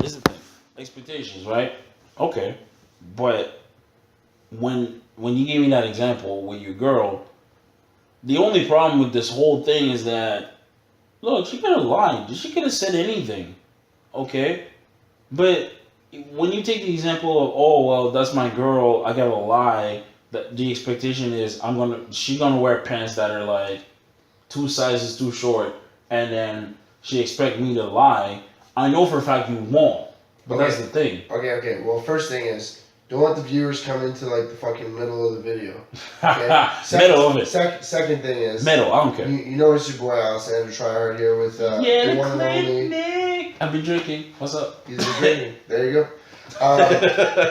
This is the thing. Expectations, right? Okay, but when you gave me that example with your girl, the only problem with this whole thing is that look, she could have lied. She could have said anything. Okay, but when you take the example of oh well that's my girl, I gotta lie. The expectation is she's gonna wear pants that are like two sizes too short, and then she expect me to lie. I know for a fact you won't, but Okay. that's the thing. Okay. Well, first thing is, don't let the viewers come into like the fucking middle of the video. Okay? Middle of it. Second thing is, Middle. I don't care. you know it's your boy Alexander Tryhard here with the one and only. Nick. I've been drinking. What's up? He's been drinking. There you go.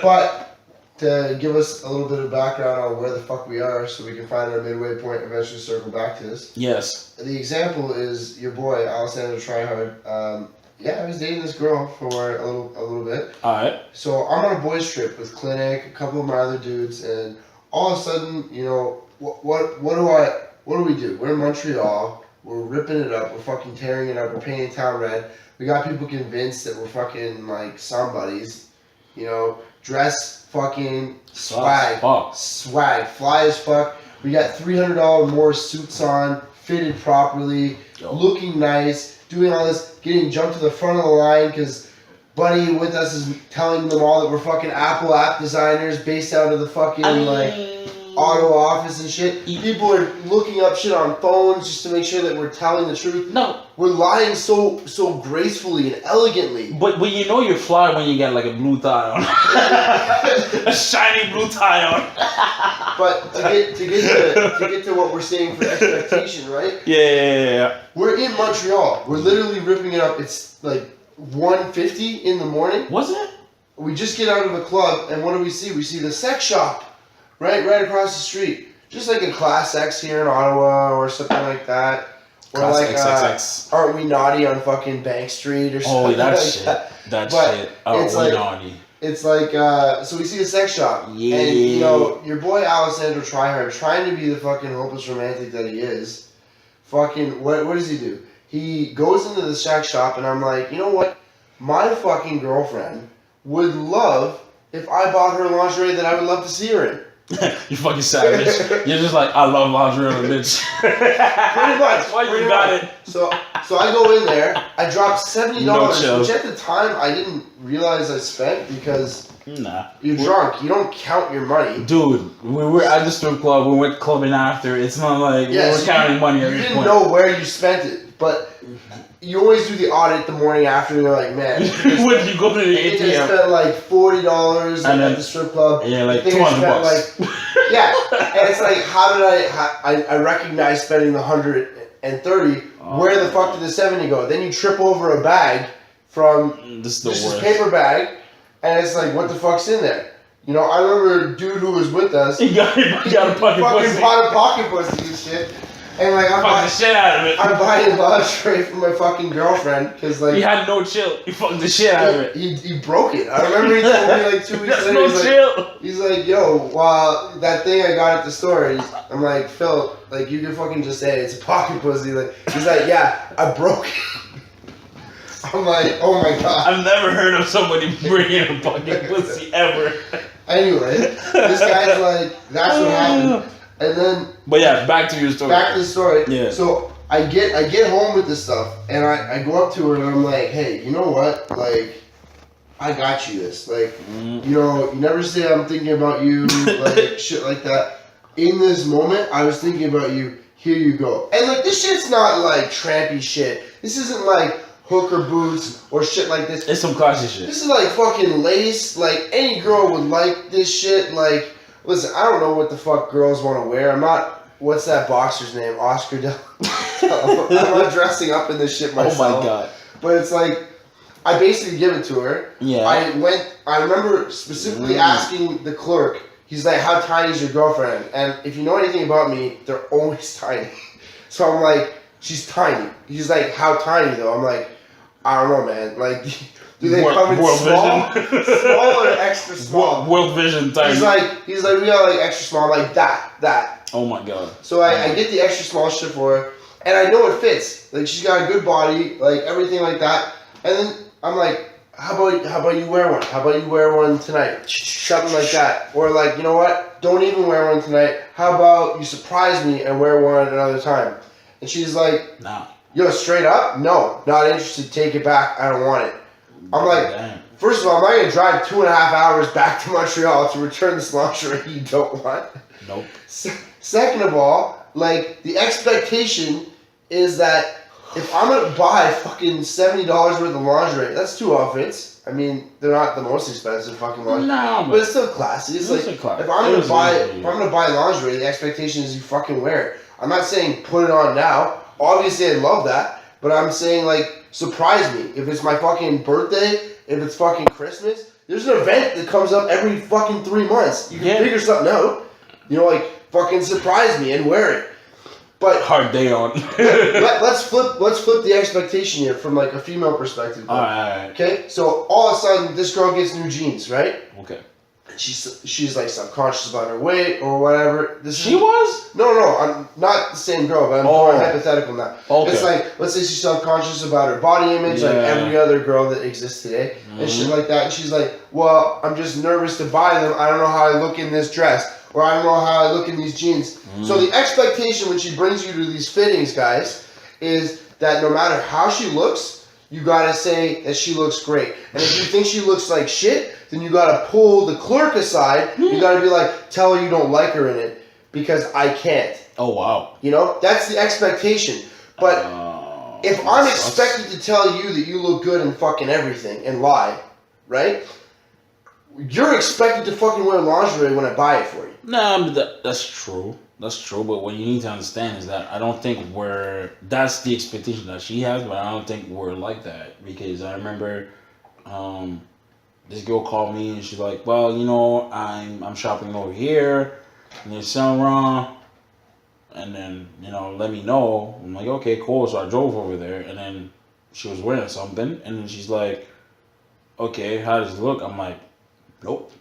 But to give us a little bit of background on where the fuck we are, so we can find our midway point, eventually circle back to this. Yes. The example is your boy Alexander Tryhard. I was dating this girl for a little bit. All right. So I'm on a boys trip with Clinic, a couple of my other dudes, and all of a sudden, you know, what do we do? We're in Montreal. We're ripping it up. We're fucking tearing it up. We're painting town red. We got people convinced that we're fucking like somebodies. You know, dress fucking swag, swag, fly as fuck. We got $300 more suits on, fitted properly, looking nice, doing all this, getting jumped to the front of the line because Buddy with us is telling them all that we're fucking Apple app designers based out of the fucking auto office and shit. People are looking up shit on phones just to make sure that we're telling the truth. No, we're lying so gracefully and elegantly. But you know you're fly when you got like a blue tie on, a shiny blue tie on. But to get to what we're saying for expectation, right? Yeah. We're in Montreal. We're literally ripping it up. It's like 1:50 in the morning. Was it? We just get out of a club, and what do we see? We see the sex shop. Right across the street. Just like a Class X here in Ottawa or something like that. Or Class like, XXX. Aren't We Naughty on fucking Bank Street or something that like shit. That But shit. Oh, it's We like, Naughty. It's like, so we see a sex shop. Yeah. And, you know, your boy Alexander Tryhard, trying to be the fucking hopeless romantic that he is, fucking, what does he do? He goes into the sex shop, and I'm like, you know what? My fucking girlfriend would love if I bought her lingerie that I would love to see her in. You fucking savage. You're just like, I love lingerie on a bitch. Pretty much. Why you got it? So I go in there. I drop $70, No which at the time I didn't realize I spent because nah, you're drunk. You don't count your money. Dude, we were at the strip club. We went clubbing after. It's not like we were counting money at You this didn't point. know where you spent it, but you always do the audit the morning after, and you're like, man, When you go to the I think I ATM, spent like $40 at the strip club. yeah, like I think I $200 spent, bucks. like, yeah, and it's like, how did I recognize spending the 130? Where the fuck did the 70 go? Then you trip over a bag from This is the this worst. paper bag, and it's like, what the fuck's in there? You know, I remember a dude who was with us. He got a fucking pussy. Bought a pocket pussy and shit. And like, Fuck the shit out of it. I'm buying lingerie for my fucking girlfriend because like He had no chill. He fucked the shit out of it. he broke it. I remember he told me like 2 weeks There's later. no he's chill. Like, he's like, yo, well, that thing I got at the store. I'm like, Phil, like you can fucking just say it. It's a pocket pussy. Like he's like, yeah, I broke it. I'm like, oh my god. I've never heard of somebody bringing a fucking pussy ever. Anyway, this guy's like, that's what happened. And then, But yeah, back to your story. back to the story. Yeah. So I get home with this stuff, and I go up to her and I'm like, hey, you know what? Like, I got you this. Like, you know, you never say I'm thinking about you, like shit like that. In this moment, I was thinking about you. Here you go. And like, this shit's not like trampy shit. This isn't like hooker boots or shit like this. It's some classy shit. This is like fucking lace. Like any girl would like this shit. Like, listen, I don't know what the fuck girls want to wear. I'm not. What's that boxer's name? Oscar Del. I'm not dressing up in this shit myself. Oh my god. But it's like, I basically give it to her. Yeah. I remember specifically asking the clerk. He's like, "How tiny is your girlfriend?" And if you know anything about me, they're always tiny. So I'm like, "She's tiny." He's like, "How tiny though?" I'm like, "I don't know, man. Like, do they come in small, small or extra small?" World Vision tiny. He's like, we got like extra small, like that. Oh my god. So I get the extra small shit for her, and I know it fits. Like she's got a good body, like everything like that. And then I'm like, how about you wear one? How about you wear one tonight? Something like that. Or like, you know what? Don't even wear one tonight. How about you surprise me and wear one another time? And she's like, Nah. yo, straight up, no, not interested. Take it back. I don't want it. I'm like, damn. first of all, I'm not gonna drive 2.5 hours back to Montreal to return this lingerie you don't want. Nope. Second of all, like the expectation is that if I'm gonna buy fucking $70 worth of lingerie, that's 2 outfits. I mean, they're not the most expensive fucking lingerie, No, but it's still classy. It's like if I'm It gonna was buy easy, if I'm gonna buy lingerie, the expectation is you fucking wear it. I'm not saying put it on now. Obviously, I love that, but I'm saying like surprise me. If it's my fucking birthday, if it's fucking Christmas, there's an event that comes up every fucking 3 months. You can figure something out. You know, like fucking surprise me and wear it. But hard day on. let's flip the expectation here from like a female perspective. All right. Okay, so all of a sudden this girl gets new jeans, right? Okay. And she's like subconscious about her weight or whatever. She was? No, I'm not the same girl, but I'm going hypothetical now. Okay. It's like, let's say she's self-conscious about her body image, like every other girl that exists today, and shit like that. And she's like, well, I'm just nervous to buy them. I don't know how I look in this dress, or I don't know how I look in these jeans. So the expectation when she brings you to these fittings, guys, is that no matter how she looks, you gotta say that she looks great. And if you think she looks like shit, then you gotta pull the clerk aside. You gotta be like, tell her you don't like her in it because I can't. Oh wow. You know, that's the expectation. But if I'm expected to tell you that you look good in fucking everything and lie, right? You're expected to fucking wear lingerie when I buy it for you. Nah, but that's true. That's true. But what you need to understand is that I don't think that's the expectation that she has, but I don't think we're like that. Because I remember this girl called me and she's like, well, you know, I'm shopping over here near Saint Laurent, and then, you know, let me know. I'm like, okay, cool. So I drove over there, and then she was wearing something, and then she's like, okay, how does it look? I'm like, nope.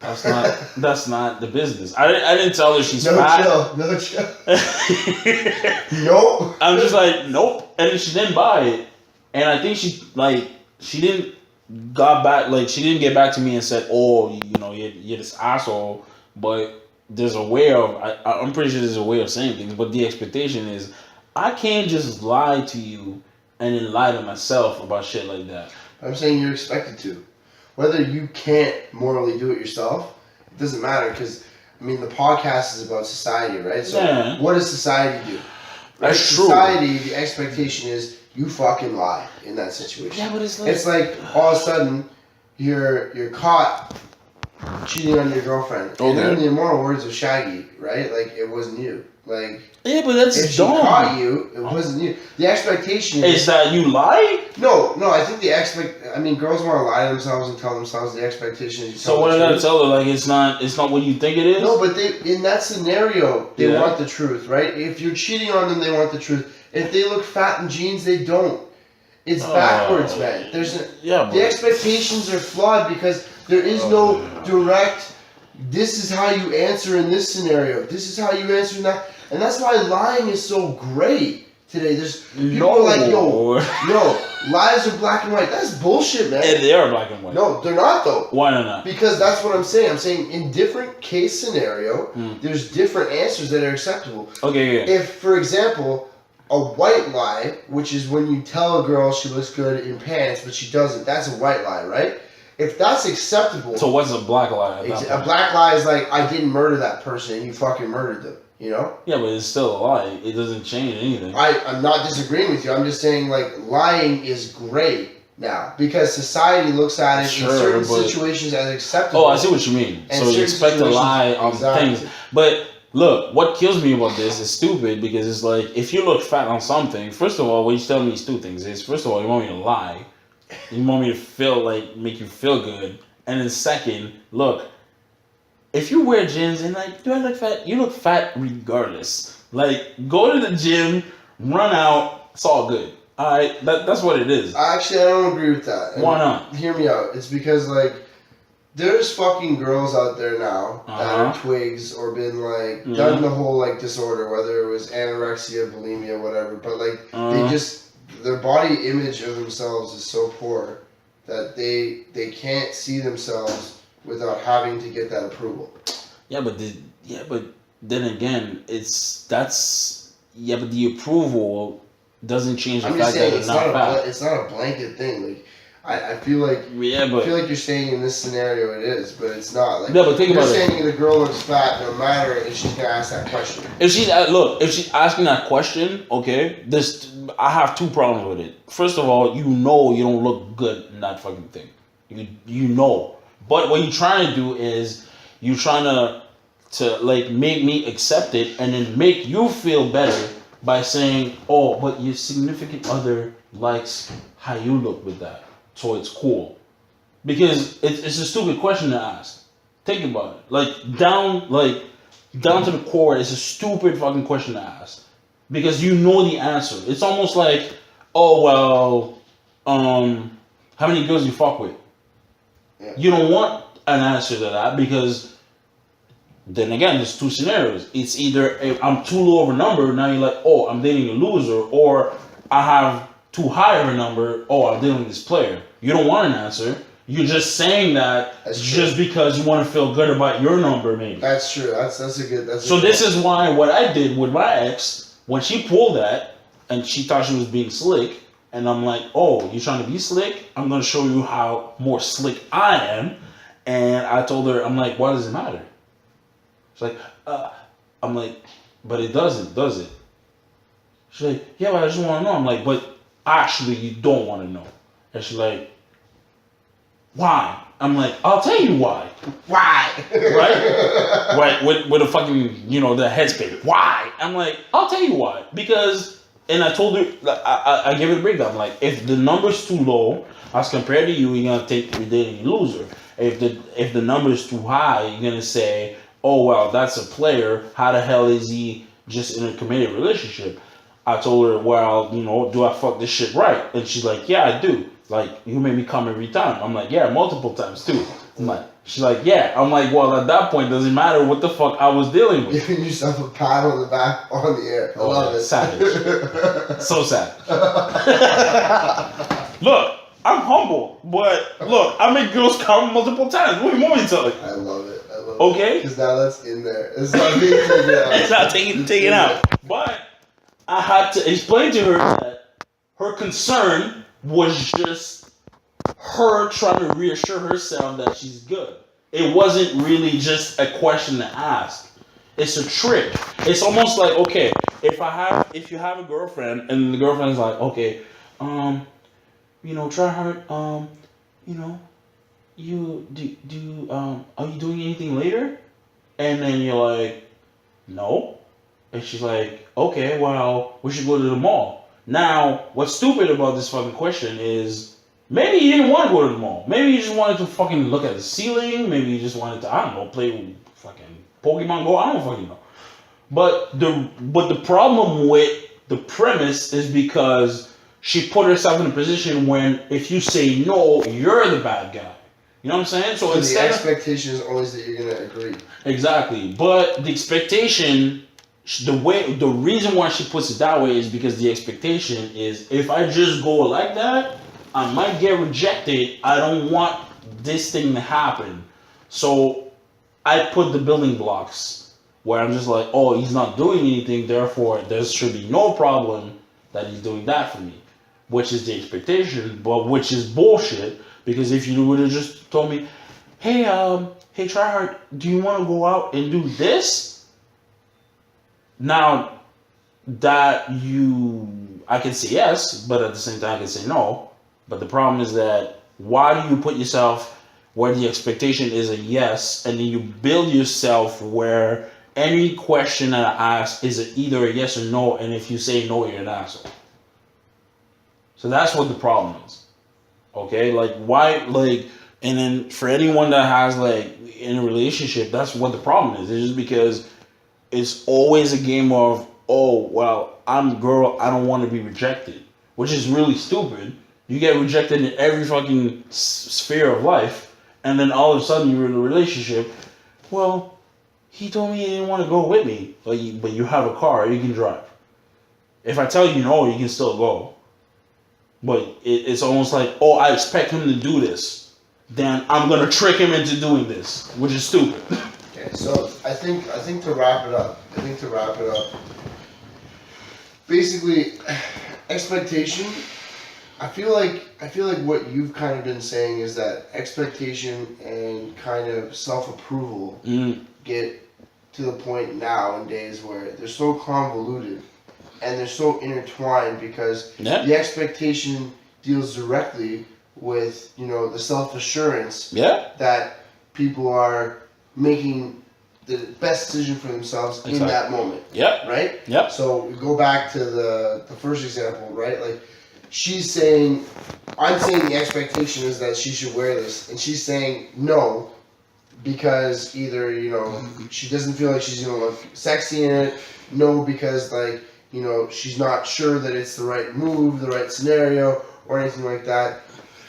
That's not the business. I didn't tell her she's fat. No chill. Nope. I'm just like, nope. And then she didn't buy it. And I think she didn't get back to me and said, oh, you know, you're this asshole. But there's a way of, I'm pretty sure there's a way of saying things. But the expectation is, I can't just lie to you and then lie to myself about shit like that. I'm saying you're expected to. Whether you can't morally do it yourself, it doesn't matter because, I mean, the podcast is about society, right? So what does society do? Right? That's true. Society, the expectation is you fucking lie in that situation. Yeah, but it's like all of a sudden you're caught cheating on your girlfriend. Okay. And in the immortal words of Shaggy, right? Like, it wasn't you. Like, yeah, but that's if she caught you, it wasn't you. The expectation is that you lie? No, I think girls want to lie to themselves and tell themselves the expectation is you So what did I tell her? Like, it's not what you think it is? No, but in that scenario, they want the truth, right? If you're cheating on them, they want the truth. If they look fat in jeans, they don't. It's backwards, man. The expectations are flawed because there is no direct, this is how you answer in this scenario. This is how you answer in that. And that's why lying is so great today. There's people are like, yo, lies are black and white. That's bullshit, man. And they are black and white. No, they're not though. Why not? Because that's what I'm saying. I'm saying in different case scenario, there's different answers that are acceptable. Okay, yeah. If, for example, a white lie, which is when you tell a girl she looks good in pants, but she doesn't, that's a white lie, right? If that's acceptable... So what's a black lie? A black lie is like, I didn't murder that person and you fucking murdered them. You know? Yeah, but it's still a lie. It doesn't change anything. I'm not disagreeing with you. I'm just saying, like, lying is great now because society looks at it in certain situations as acceptable. Oh, I see what you mean. So you expect to lie on things. But look, what kills me about this is stupid because it's like, if you look fat on something, first of all, what you tell me is two things. Is first of all, you want me to lie. You want me to make you feel good. And then second, look, if you wear jeans and like, do I look fat? You look fat regardless. Like, go to the gym, run out, it's all good. Alright, that's what it is. Actually, I don't agree with that. Why not? Hear me out. It's because, like, there's fucking girls out there now that are twigs or been, like, done the whole, like, disorder, whether it was anorexia, bulimia, whatever. But, like, they just, their body image of themselves is so poor that they can't see themselves without having to get that approval. Yeah, but then again, but the approval doesn't change the I'm fact just saying that it's not bad. it's not a blanket thing. Like I feel like Yeah, I but feel like you're saying in this scenario it is, but it's not. Like yeah, but think you're about it. saying the girl looks fat no matter if she's gonna ask that question. If she's asking that question, okay, I have two problems with it. First of all, you don't look good in that fucking thing. You know. But what you're trying to do is you're trying to like make me accept it and then make you feel better by saying, oh, but your significant other likes how you look with that, so it's cool. Because it's a stupid question to ask. Think about it. Down to the core, it's a stupid fucking question to ask. Because you know the answer. It's almost like, oh well, how many girls you fuck with? Yeah. You don't want an answer to that because then again, there's two scenarios. It's either if I'm too low of a number, now you're like, oh, I'm dating a loser, or I have too high of a number, oh, I'm dealing with this player. You don't want an answer. You're just saying that just because you want to feel good about your number, maybe. That's true. That's a good. So this is why what I did with my ex when she pulled that and she thought she was being slick, and I'm like, oh, you trying to be slick? I'm gonna show you how more slick I am. And I told her, I'm like, why does it matter? She's like, I'm like, but it doesn't, does it? She's like, yeah, but I just want to know. I'm like, but actually, you don't want to know. And she's like, why? I'm like, I'll tell you why. Why? Right? Right, with a fucking, the headspace. Why? I'm like, I'll tell you why. Because, and I told her, I gave it a breakdown. I'm like, if the number's too low, as compared to you, you're going to think you're dating a loser. If the number's too high, you're going to say, oh, well, that's a player. How the hell is he just in a committed relationship? I told her, well, do I fuck this shit right? And she's like, yeah, I do. Like, you make me come every time. I'm like, yeah, multiple times too. I'm like, she's like, yeah. I'm like, well, at that point, doesn't matter what the fuck I was dealing with. Giving yourself a pat on the back on the air. I love it. Savage. So savage. Look, I'm humble, but look, I make girls come multiple times. What do you want me to tell you? I love it. Okay? Because now that's in there. It's not being taken out. It's not taken out. But I had to explain to her that her concern was just her trying to reassure herself that she's good. It wasn't really just a question to ask. It's a trick. It's almost like, okay, if you have a girlfriend and the girlfriend's like, okay, try hard, you are you doing anything later? And then you're like, no. And she's like, okay, well, we should go to the mall. Now, what's stupid about this fucking question is maybe you didn't want to go to the mall. Maybe you just wanted to fucking look at the ceiling. Maybe you just wanted to, I don't know, play with fucking Pokemon Go. I don't fucking know. But the problem with the premise is because she put herself in a position when if you say no, you're the bad guy. You know what I'm saying? So the expectation is always that you're gonna agree. Exactly, but the expectation, the reason why she puts it that way is because the expectation is if I just go like that, I might get rejected. I don't want this thing to happen, so I put the building blocks where I'm just like, oh, he's not doing anything, therefore there should be no problem that he's doing that for me, which is the expectation, but which is bullshit. Because if you would have just told me, hey, Tryhard, do you want to go out and do this? Now that I can say yes, but at the same time I can say no. But the problem is that why do you put yourself where the expectation is a yes, and then you build yourself where any question that I ask is either a yes or no, and if you say no, you're an asshole. So that's what the problem is. Okay, like why, and then for anyone that has in a relationship, that's what the problem is. It's just because it's always a game of, oh, well, I'm a girl, I don't want to be rejected, which is really stupid. You get rejected in every fucking sphere of life, and then all of a sudden you're in a relationship. Well, he told me he didn't want to go with me, but you have a car, you can drive. If I tell you no, you can still go. But it's almost like, oh, I expect him to do this, then I'm gonna trick him into doing this, which is stupid. Okay, so I think to wrap it up, basically, expectation. I feel like what you've kind of been saying is that expectation and kind of self-approval get to the point nowadays where they're so convoluted and they're so intertwined because the expectation deals directly with, you know, the self-assurance that people are making the best decision for themselves in that moment. Right? So we go back to the first example, right? Like, she's saying, I'm saying the expectation is that she should wear this, and she's saying no because either, you know, she doesn't feel like she's gonna look sexy in it, no because, like, you know, she's not sure that it's the right move, the right scenario, or anything like that.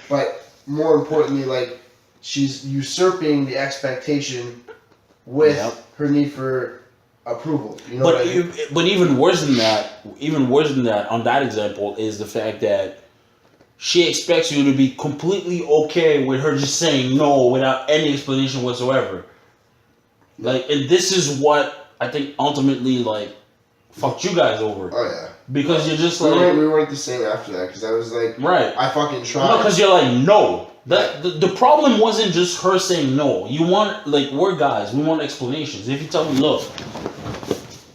But more importantly, like, she's usurping the expectation with her need for approval. You know what I mean? But even worse than that, on that example, is the fact that she expects you to be completely okay with her just saying no without any explanation whatsoever. Like, and this is what I think ultimately, like, fucked you guys over. Oh yeah. Because you're just like, we weren't the same after that, because I was like, right, I fucking tried. No, because you're like, no. The problem wasn't just her saying no. You want, like, we're guys, we want explanations. If you tell me, look,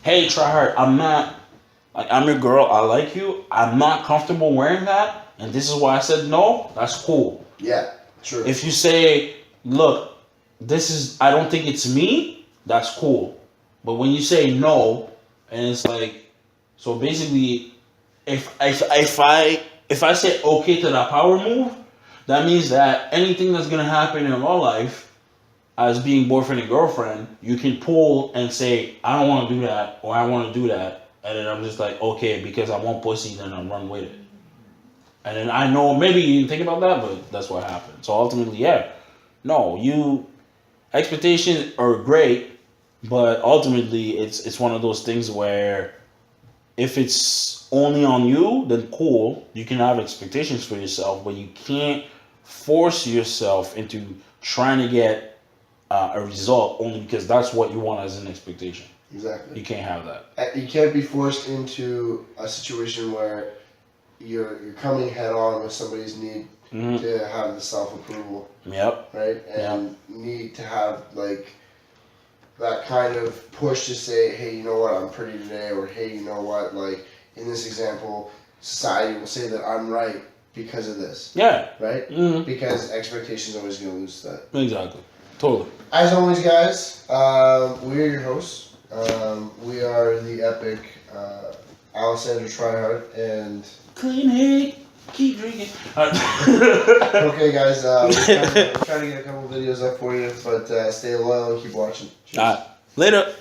hey, try hard, I'm not, like, I'm your girl, I like you, I'm not comfortable wearing that, and this is why I said no, that's cool. Yeah, true. If you say, look, I don't think it's me, that's cool. But when you say no, and it's like, so basically, if I say okay to that power move, that means that anything that's gonna happen in our life, as being boyfriend and girlfriend, you can pull and say, I don't want to do that, or I want to do that, and then I'm just like, okay, because I want pussy, then I'll run with it. And then I know maybe you didn't think about that, but that's what happened. So ultimately, expectations are great, but ultimately it's one of those things where if it's only on you, then cool, you can have expectations for yourself, but you can't force yourself into trying to get a result only because that's what you want as an expectation. Exactly. You can't have that. You can't be forced into a situation where you're coming head on with somebody's need to have the self-approval. Right? And need to have, like, that kind of push to say, hey, you know what, I'm pretty today, or hey, you know what, like, in this example, society will say that I'm right because of this. Yeah. Right? Because expectations are always going to lose that. Exactly. Totally. As always, guys, we are your hosts. We are the epic Alessandra Tryhard and Clean Hate. Keep drinking. Okay, guys, we're trying to get a couple videos up for you, but stay loyal and keep watching. Cheers. Later.